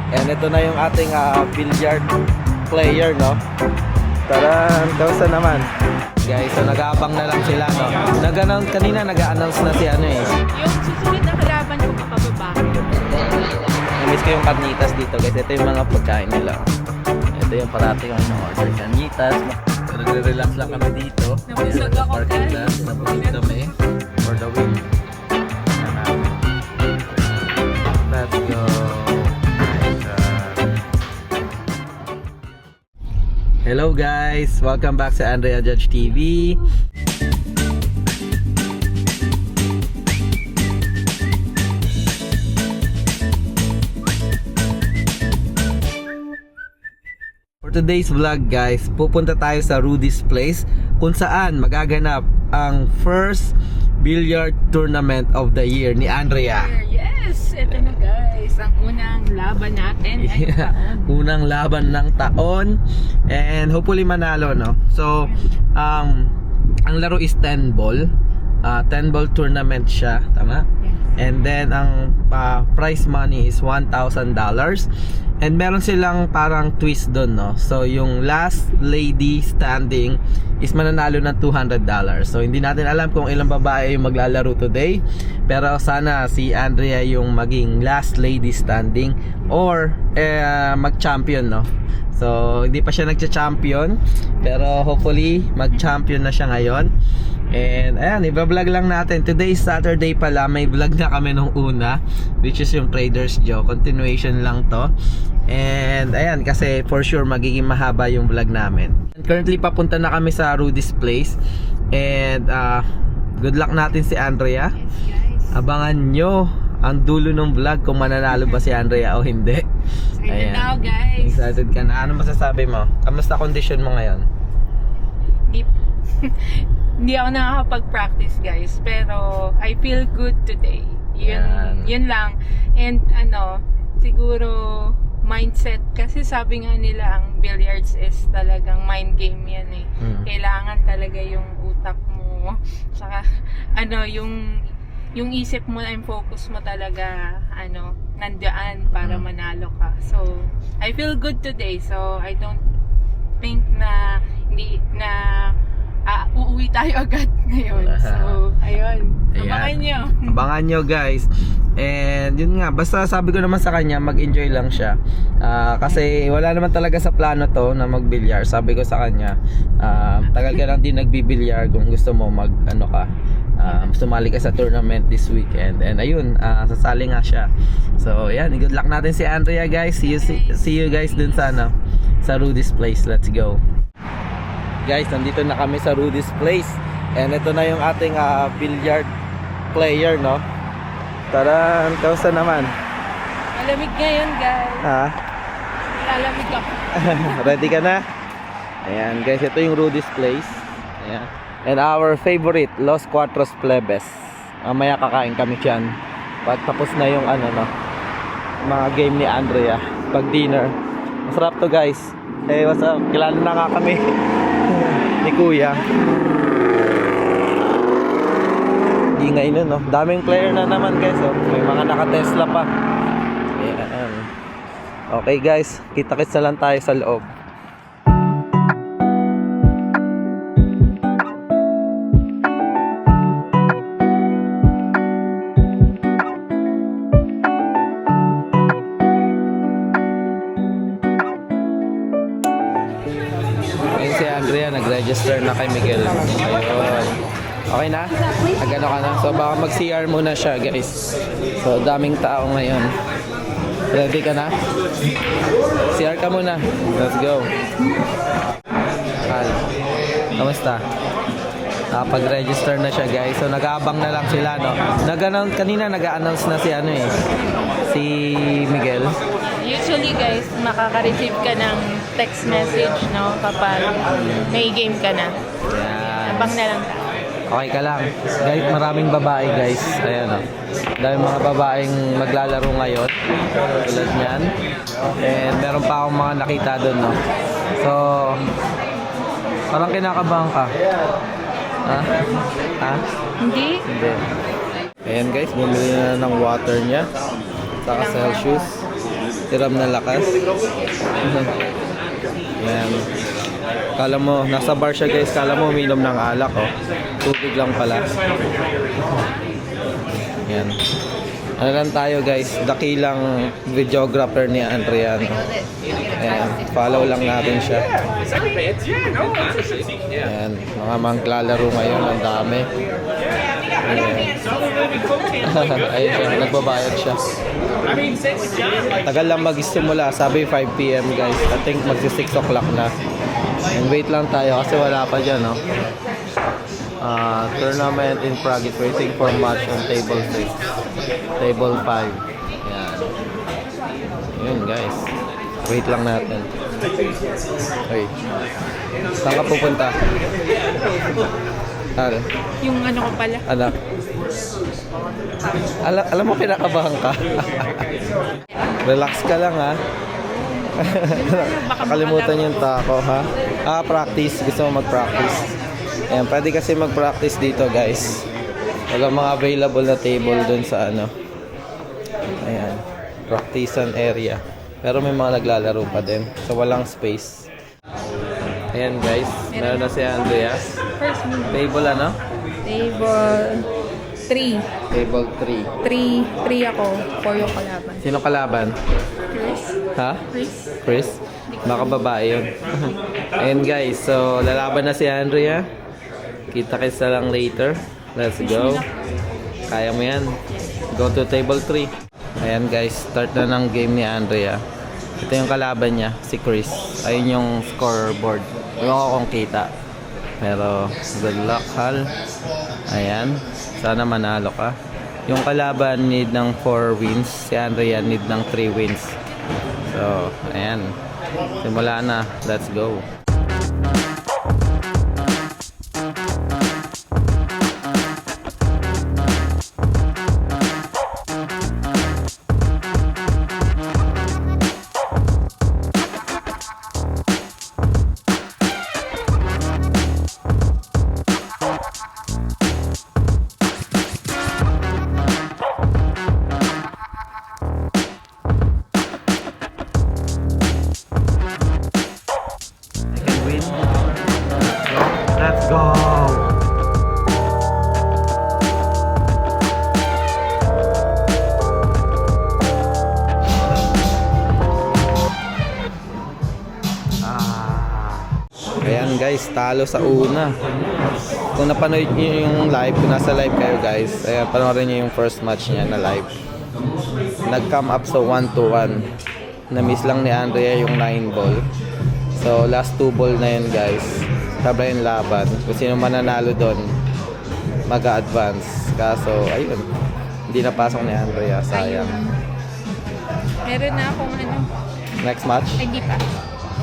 And ito na yung ating billiard player, no? Taran, kausa naman. Guys, so nag-aabang na lang sila, no? Kanina nag-a-announce na si ano eh. Yung susunod na kalaban ko makababa. Namiss ko yung carnitas dito, guys. Ito yung mga pagkain nila. Ito yung parati yung order carnitas. Nagre-relax lang kami dito. Nabusog ako, guys. Nabusog kami for the win. Let's go. Hello guys, welcome back sa Andrea Judge TV. For today's vlog guys, pupunta tayo sa Rudy's Place kung saan magaganap ang first billiard tournament of the year ni Andrea. Yes, ito na guys, ang unang laban natin ngayong taon. Unang laban ng taon and hopefully manalo, no? So, ang laro is 10 ball. 10 ball tournament siya, tama? Yes. And then ang prize money is $1,000. And meron silang parang twist doon, no? So yung last lady standing is mananalo ng $200. So hindi natin alam kung ilang babae yung maglalaro today, pero sana si Andrea yung maging last lady standing or mag-champion, no? So hindi pa siya nagcha-champion, pero hopefully mag-champion na siya ngayon. And ayan, i-vlog lang natin. Today is Saturday pala, may vlog na kami nung una, which is yung Trader's Joe. Continuation lang to. And ayan, kasi for sure magiging mahaba yung vlog namin. And currently papunta na kami sa Rudy's Place. And good luck natin si Andrea. Yes guys. Abangan nyo ang dulo ng vlog kung mananalo ba si Andrea o hindi. Excited now guys. Excited ka na. Ano masasabi mo? Kamusta condition mo ngayon? Hindi ako nakakapag-practice guys, pero I feel good today. Yun lang. And siguro mindset, kasi sabi nga nila ang billiards is talagang mind game yan eh. Kailangan talaga yung utak mo, saka yung isip mo and focus mo talaga nandiyan para manalo ka. So I feel good today, so I don't think na uuwi tayo agad ngayon. So, ayun. Abangan nyo. Abangan nyo guys. And yun nga, basta sabi ko naman sa kanya, mag-enjoy lang siya. Kasi wala naman talaga sa plano to na mag-bilyar. Sabi ko sa kanya, tagal ka lang din nagbibilyar kung gusto mo sumali ka sa tournament this weekend. And ayun, sasali nga siya. So, yan. Good luck natin si Andrea guys. See you guys dun sa Rudy's Place. Let's go. Guys, nandito na kami sa Rudy's Place. And ito na yung ating billiard player, no? Taran, kausa naman. Malamig ngayon, guys. Lalamig ako. Ready ka na? Ayan, guys, ito yung Rudy's Place. Ayan. And our favorite, Los Cuatros Plebes. Mamaya kakain kami dyan. Pag tapos na yung mga game ni Andrea. Pag dinner. Masarap to guys. Hey, what's up? Kilala na nga kami ni Kuya. Ingay nun, no? Daming player na naman guys, oh. May mga naka-Tesla pa. Ayan. Okay guys, kita-kits na lang tayo sa loob. Ayun si Andrea, nag-register na kay Miguel. Ayun. Okay na? Nagano ka na? So baka mag-CR muna siya guys. So daming tao ngayon. Ready ka na? CR ka muna. Let's go. Kal, kamusta? Nakapag-register na siya guys. So nag-aabang na lang sila, no? Kanina nag-a-announce na si Miguel. Usually guys, makaka-receive ka ng text message, no? Kapag may game ka na. Yan. Abang na lang. Okay ka lang. Guys, maraming babae guys. Ayan, oh. Dahil mga babaeng maglalaro ngayon. Tulad niyan. And meron pa akong mga nakita doon, no? So, parang kinakabahan ka. Ha? Hindi? Hindi. Ayan guys, bumili na ng water niya. Saka Celsius. Tiram na lakas. Yan. Kala mo, nasa bar siya guys. Kala mo uminom ng alak, oh. Tubig lang pala. Yan. Ano lang tayo guys, dakilang videographer ni Andrea. Ayan, follow lang natin siya. Ayan, mga maglalaro ngayon, ang dami. Ayan. Ayun siya, nagbabayad siya. Tagal lang magsimula, sabi 5 PM guys. I think magsi 6 o'clock na. And wait lang tayo kasi wala pa dyan, no? Tournament in progress, waiting for match on table 6. Table 5. Yan. Yun guys. Wait lang natin. Okay. Saan ka pupunta? Ano? Yung ano ko pala. Anak. Alam mo, kinakabahan ka. Relax ka lang, ha? Nakalimutan yung tako, ha? Practice. Gusto mo mag-practice. Ayan, pwede kasi mag-practice dito, guys. Walang mga available na table dun sa ano. Ayan. Practice area. Pero may mga naglalaro pa din. So, walang space. Ayan, guys. Meron na si Andrea. First move. Table ano? Table 3. Table 3. 3 ako. 4 yung kalaban. Sino kalaban? Chris. Ha? Chris. Chris? Baka babae yun. Ayan guys, so lalaban na si Andrea. Kita-kita lang later. Let's go. Kaya mo yan. Go to table 3. Ayan guys, start na ng game ni Andrea. Ito yung kalaban niya, si Chris. Ayun yung scoreboard. Ewan ko kung kita. Pero good luck, Hal. Ayan. Sana manalo ka. Yung kalaban need ng 4 wins. Si Andrea need ng 3 wins. So, ayan. Simula na. Let's go. Let's go! Ayan guys, talo sa una. Kung napanood niyo yung live, kung nasa live kayo guys, ayan, panoorin niyo yung first match niya na live. Nag-come up sa 1-1. Na-miss lang ni Andrea yung 9 ball. So last 2 ball na yun guys. Sabay yung laban. Kung sino mananalo doon, mag-a-advance. Kaso, ayun. Hindi napasok ni Andrea. Sayang. Ayun. Meron na akong ano. Next match? Ay, hindi pa.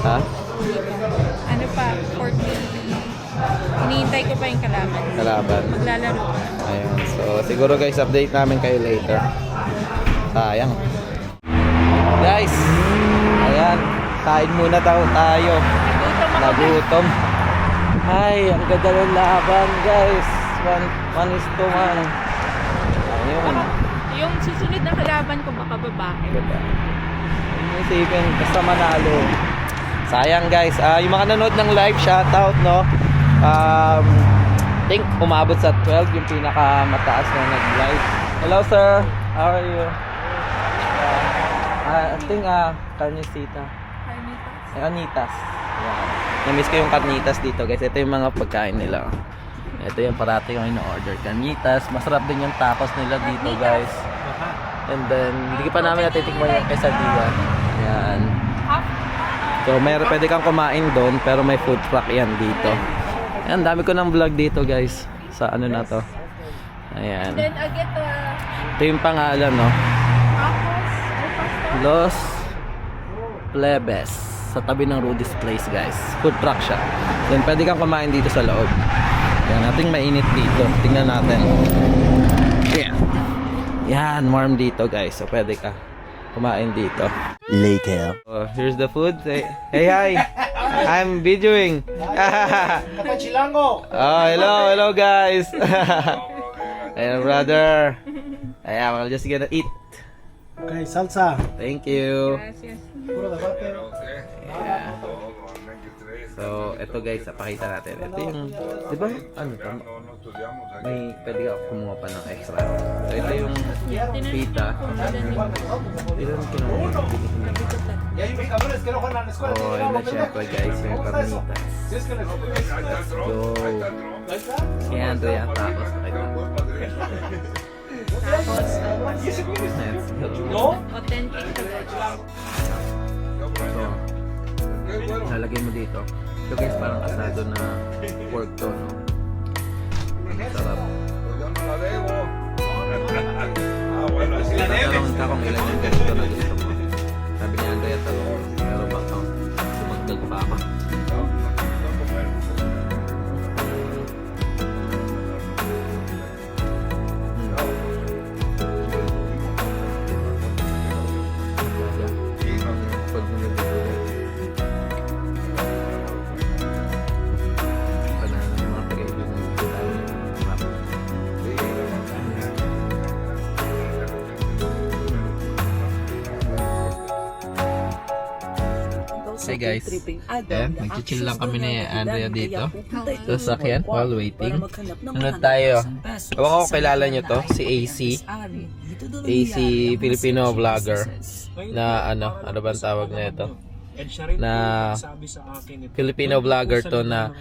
Ha? Hindi pa. Ano pa? 40. Hinihintay ko pa yung kalaban. Kalaban. Maglalaro pa. Ayun. So, siguro guys, update namin kayo later. Sayang. Guys, ayan. Kain muna tayo. Nagutom ako. Nagutom. Ay, ang ganda ng laban, guys. 1-1. Ayun. Yung susunod na kalaban ko baka babae. Diba? Isipin, basta manalo. Sayang, guys. Yung mga nanood ng live, shoutout, no? Think umabot sa 12 yung pinakamataas na nag-live. Hello, sir. How are you? I think, Carnesita. Carnitas. Yeah. Na-miss ko yung carnitas dito guys. Ito yung mga pagkain nila. Ito yung parati yung ino-order. Carnitas. Masarap din yung tacos nila dito guys. And then, hindi pa namin natitikman yung quesadilla. Ayan. So, pwede kang kumain doon pero may food truck yan dito. Ayan, dami ko ng vlog dito guys. Sa ano na to. Ayan. Then I get Ito yung pangalan, no? Los Plebes. Sa tabi ng Rudy's Place guys. Food truck siya. Then pwede kang kumain dito sa loob. Yan, nating mainit dito. Tingnan natin. Yan. Yan, warm dito guys. So pwede ka kumain dito. Later. Here's the food. Hey hi. I'm videoing. Chilango. Oh, hello guys. Hey brother. Ayan, we're just gonna eat. Okay, salsa. Thank you. Gracias. Puro debate. Yeah. So, ito guys, pakita natin. Ito yung, di ba, ano to? May, pwede ka kumuha pa ng extra. So, ito yung pita. Ilan kinuha? Y hay mis cabrones que no juegan en la escuela. Oh, and then syempre guys, yung carnitas. Si es que les Let's go. Si Andrea, tapos pakita. Let's go. Authentic to So, lalagay mo dito. Ito guys, parang asado na pork to, no? Sarap. Tatanungin ka kung ilan yung ganito na gusto mo. Sabi ni Andrea, talong. Pero baka sumagdag pa ako. Pag nilagay Hey guys, ayan, nag-chill lang kami ni Andrea dito sa sakyan while waiting. Sunod tayo. Ewan ko kilala nyo to, si AC. AC Filipino vlogger na ano bang tawag na ito? Na Filipino vlogger to na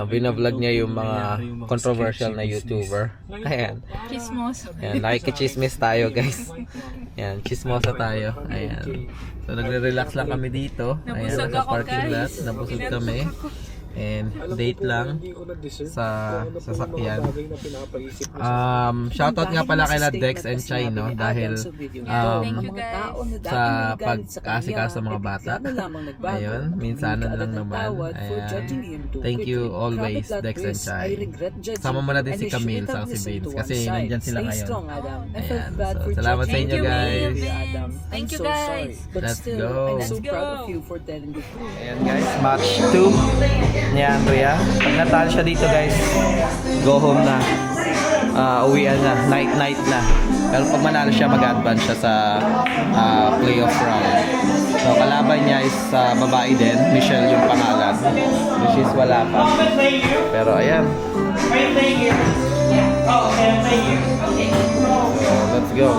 binablog niya yung mga controversial na YouTuber. Ayan. Chismoso. Ayan, nakikichismis tayo guys. Ayan, chismosa tayo. Ayan. So nagre-relax lang kami dito. Ayan, Nabusog sa ako, parking lot. guys. Nabusog kami. And date lang sa sasakyan. Shoutout nga pala kay Dex and Chai, no? Dahil Thank you guys. sa pag-asikaso sa mga bata. Ayun, minsanan lang naman. Ayan. Thank you always, Dex and Chai. Sama mo na din si Camille sa si Vince kasi nandyan sila ngayon. Ayan. So, salamat sa inyo guys. Thank you guys. Let's go. Let's go. Ayan guys, match 2 ni Andrea. Pag natalo siya dito guys, go home na. Uwian na, night na. Pero pag manalo siya, mag-advance siya sa playoff round. So kalaban niya is babae din, Michelle yung pangalan, which is wala pa. Pero ayan. So let's go.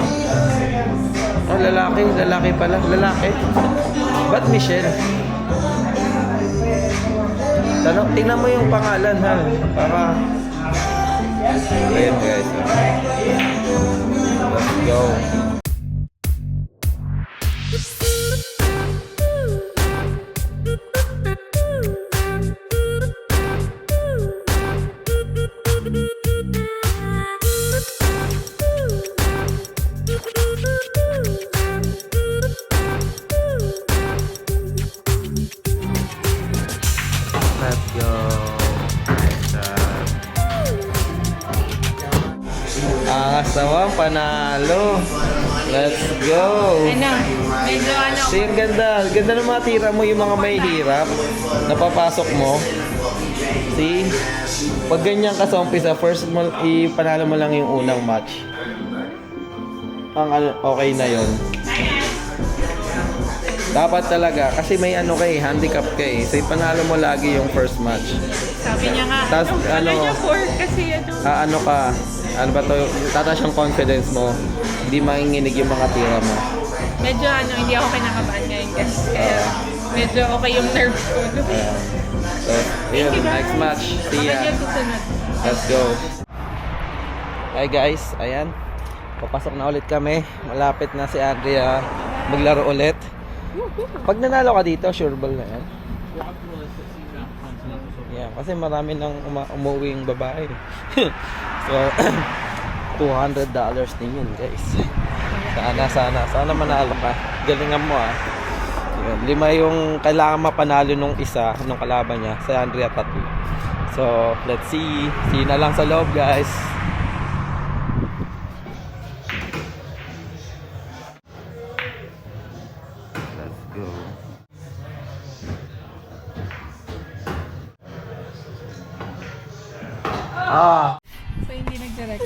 Oh, lalaki pala, lalaki. Ba't Michelle? Tingnan mo yung pangalan ha. Para ayan guys. Let's go. Let's go. Angas naman, panalo. Let's go. Medyo See, ang ganda. Ganda ng mga tira mo, yung mga may hirap. Napapasok mo. See? Pag ganyan ka sa umpisa, first mo, ipanalo mo lang yung unang match. Okay na yon. Dapat talaga, kasi may handicap ka eh. So, ipanalo mo lagi yung first match. Sabi niya nga, Tas, niya 4 kasi tataas yung confidence mo. Hindi manginginig yung mga tira mo. medyo hindi ako kinakabahan ngayon guys. Kaya medyo okay yung nerves ko. So, yun, next match. See ya. Baka susunod. Let's go. Hi guys, ayan. Papasok na ulit kami. Malapit na si Andrea maglaro ulit. Pag nanalo ka dito, sure ball na yan. Yeah, kasi marami nang umuwing babae. So, $200 din yun guys. Sana manalo ka. Galingan mo ah. Yun, 5 yung kailangan mapanalo nung isa, nung kalaban niya. Si Andrea 3. So, let's see. See you na lang sa loob guys. Let's go. So hindi nagdirect.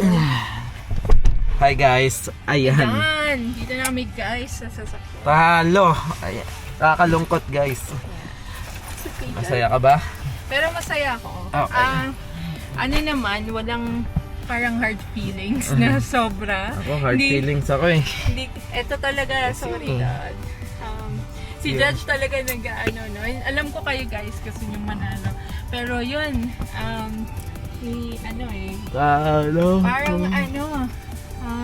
Hi guys. Ayan. Yan! Dito na kami guys sa sasakyan. Talo. Ayan. Nakakalungkot guys. It's okay, guys. Masaya ka ba? Pero masaya ako. Okay. Ano naman, walang parang hard feelings na sobra. Ako hard Hindi- feelings ako eh. Hindi, eto talaga, sorry God. Si Yeah. Judge talaga nag-ano, no? Alam ko kayo guys kasi yung manalo. Pero yun, Talo. parang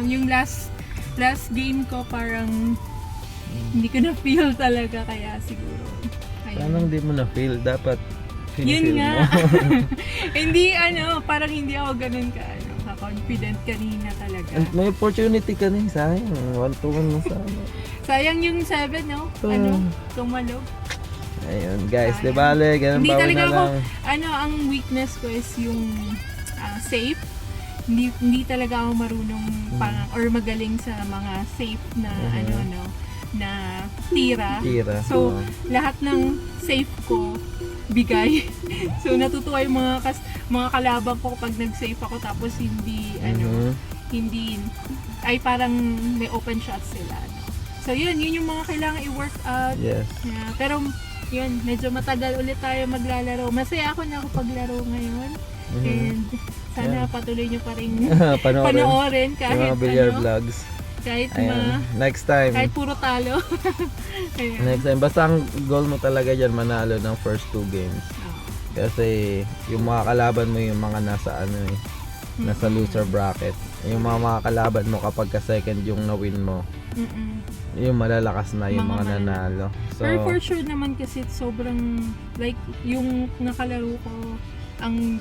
yung last game ko parang hindi ko na feel talaga kaya siguro. Ayun. Parang hindi mo na feel. Dapat Yun feel nga. mo. Hindi parang hindi ako ganun ka-confident kanina talaga. And may opportunity ka rin, sayang. 1-2-1 mo sana. Sayang yung 7, no? Tumalog. Ayun guys, di Sayang. bale, ganun Hindi bawi talaga na ako, lang. ang weakness ko is yung safe. Hindi talaga ako marunong or magaling sa mga safe na na tira. Tira. So, lahat ng safe ko bigay. So, natutuwa yung mga kalaban ko pag nag-safe ako tapos hindi hindi ay parang may open shots sila. No? So, yun yung mga kailangan i-work out. Yes. Yeah, pero yun, medyo matagal ulit tayo maglalaro. Masaya ako na ako paglaro ngayon. And sana patuloy nyo pa rin panoorin Yung kahit mga billiard vlogs. kahit Ayan. Next time. kahit puro talo. Ayan. Next time. Basta ang goal mo talaga dyan, manalo ng first 2 games. Kasi yung mga kalaban mo yung mga nasa nasa loser bracket. Yung mga kalaban mo kapag ka second yung na-win mo, yung malalakas na yung mga nanalo. So, Pero for sure naman kasi sobrang like yung nakalaro ko ang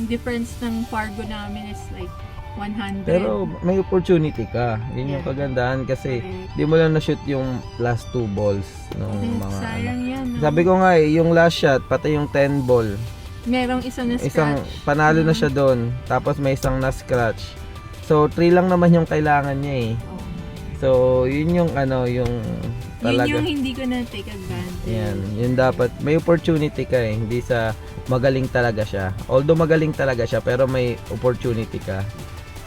difference ng Fargo namin is like 100. pero may opportunity ka. Yun yung kagandahan kasi di mo lang na-shoot yung last 2 balls nung mga sayang yan. No? Sabi ko nga yung last shot, pati yung 10 ball, merong isang na isang scratch. panalo na siya doon, tapos may isang na-scratch. So 3 lang naman yung kailangan niya eh. So yun yung yung talaga. Yun yung hindi ko na take advantage. Yan, yun dapat may opportunity ka eh, hindi sa magaling talaga siya. Although magaling talaga siya, pero may opportunity ka.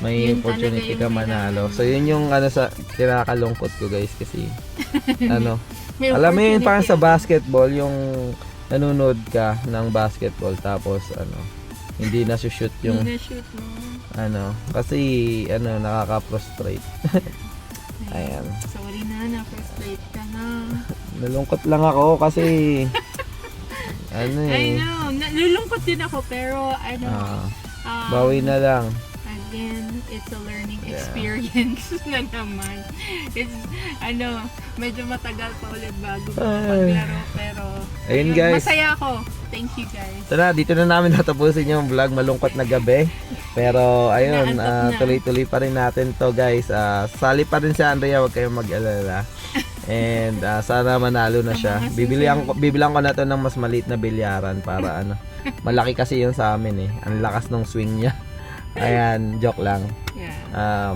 May Yun opportunity talaga ka yung manalo. kailangan. So yun yung sa kinakalungkot ko guys kasi May alam mo yun parang sa opportunity. basketball yung nanonood ka ng basketball tapos hindi na shoot yung Hindi na-shoot mo. kasi nakaka-frustrate. Ayan. Sorry na-frustrate ka na. Nalungkot lang ako kasi I know. Nalulungkot din ako pero bawi na lang. Again, it's a learning experience na naman. It's, medyo matagal pa ulit bago maglaro pero Ayun, guys. Masaya ako. Thank you guys. Tara, dito na namin natapusin yung vlog. Malungkot na gabi. Pero ayun, Naantok na. tuloy-tuloy pa rin natin to guys. Sali pa rin si Andrea, huwag kayong mag-alala. And sana manalo na siya. Bibilihan ko na to ng mas maliit na bilyaran para malaki kasi yun sa amin eh. Ang lakas ng swing niya. Ayan, joke lang. Yeah.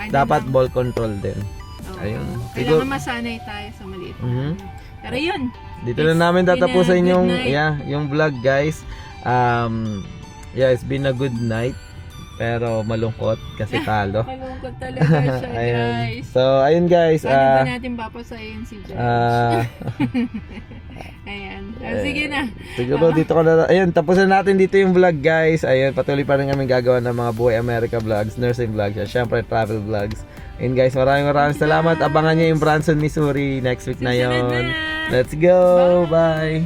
Dapat ball control din. Oo. Ayun. Kailangan masanay tayo sa maliit. Pero yun. Dito na namin tatapusin yung vlog guys. It's been a good night. Pero malungkot kasi talo. Malungkot talaga siya guys. So ayun guys. Paano ba natin papasayin si Judge? Ayan. Sige na. Siguro dito ko na. Ayun, tapusin natin dito yung vlog guys. Ayun, patuloy pa rin kami gagawa ng mga Buhay America vlogs, nursing vlogs, at syempre travel vlogs. Ayun guys, maraming salamat. Abangan nyo yung Branson, Missouri next week na Susunod yon. na. Let's go. Bye.